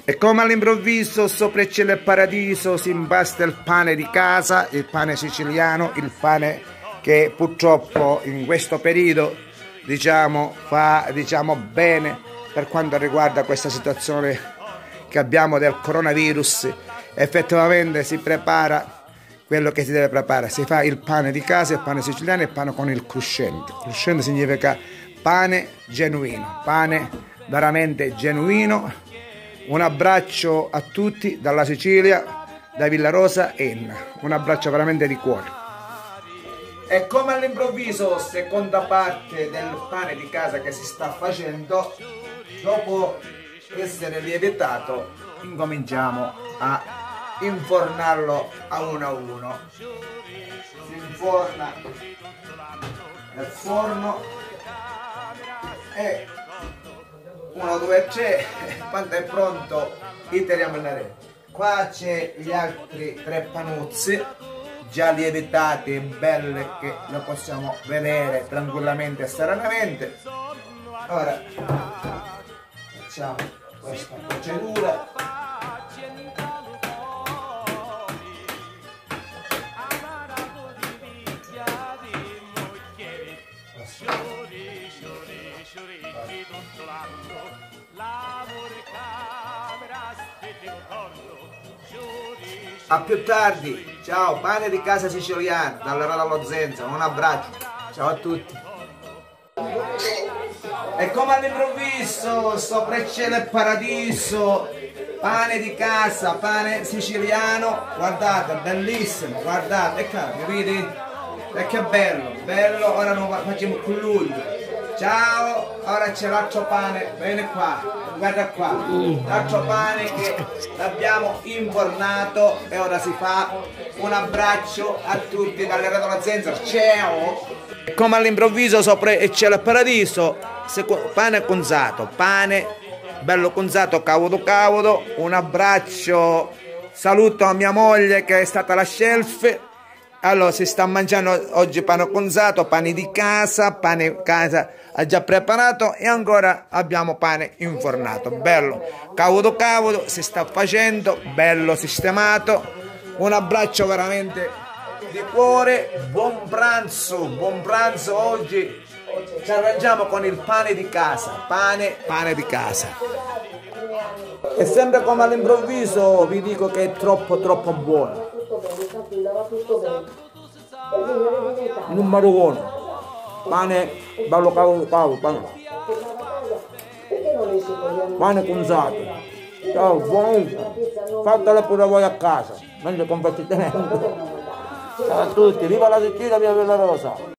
E come all'improvviso sopra il cielo e il paradiso si impasta il pane di casa, il pane siciliano, il pane che purtroppo in questo periodo fa bene per quanto riguarda questa situazione che abbiamo del coronavirus. Effettivamente si prepara quello che si deve preparare, si fa il pane di casa, il pane siciliano e il pane con il cruscente. Cruscente significa pane genuino, pane veramente genuino. Un abbraccio a tutti dalla Sicilia, da Villarosa Enna, un abbraccio veramente di cuore. E come all'improvviso, seconda parte del pane di casa che si sta facendo, dopo essere lievitato, incominciamo a infornarlo a uno. Si inforna nel forno e 1, 2, 3, quando è pronto iteriamo in rete. Qua c'è gli altri 3 panuzzi già lievitati e belle che lo possiamo vedere tranquillamente e serenamente. Ora facciamo questa procedura. A più tardi, ciao, pane di casa siciliano, dalla Roda allo Zenza, un abbraccio, ciao a tutti. E come all'improvviso, sopra il cielo e paradiso, pane di casa, pane siciliano, guardate, bellissimo, guardate, e capite? E che bello, ora lo facciamo con luglio. Ciao, ora c'è l'altro pane, vieni qua, guarda qua, l'altro pane che l'abbiamo infornato e ora si fa. Un abbraccio a tutti dalle Roda allo Zenza, ciao! E come all'improvviso sopra il cielo e paradiso, pane conzato, pane bello conzato, cavodo, un abbraccio, saluto a mia moglie che è stata la chef. Allora si sta mangiando oggi pane conzato, pane di casa, pane casa ha già preparato e ancora abbiamo pane infornato, bello, cavodo, si sta facendo, bello sistemato. Un abbraccio veramente di cuore, buon pranzo oggi. Ci arrangiamo con il pane di casa, pane di casa. E sempre come all'improvviso vi dico che è troppo buono. Numero 1, pane bello cavo, pane conzato. Ciao, buon, fatela pure voi a casa, mangia con tenendo. Ciao a tutti, viva la Sicilia, viva Villarosa.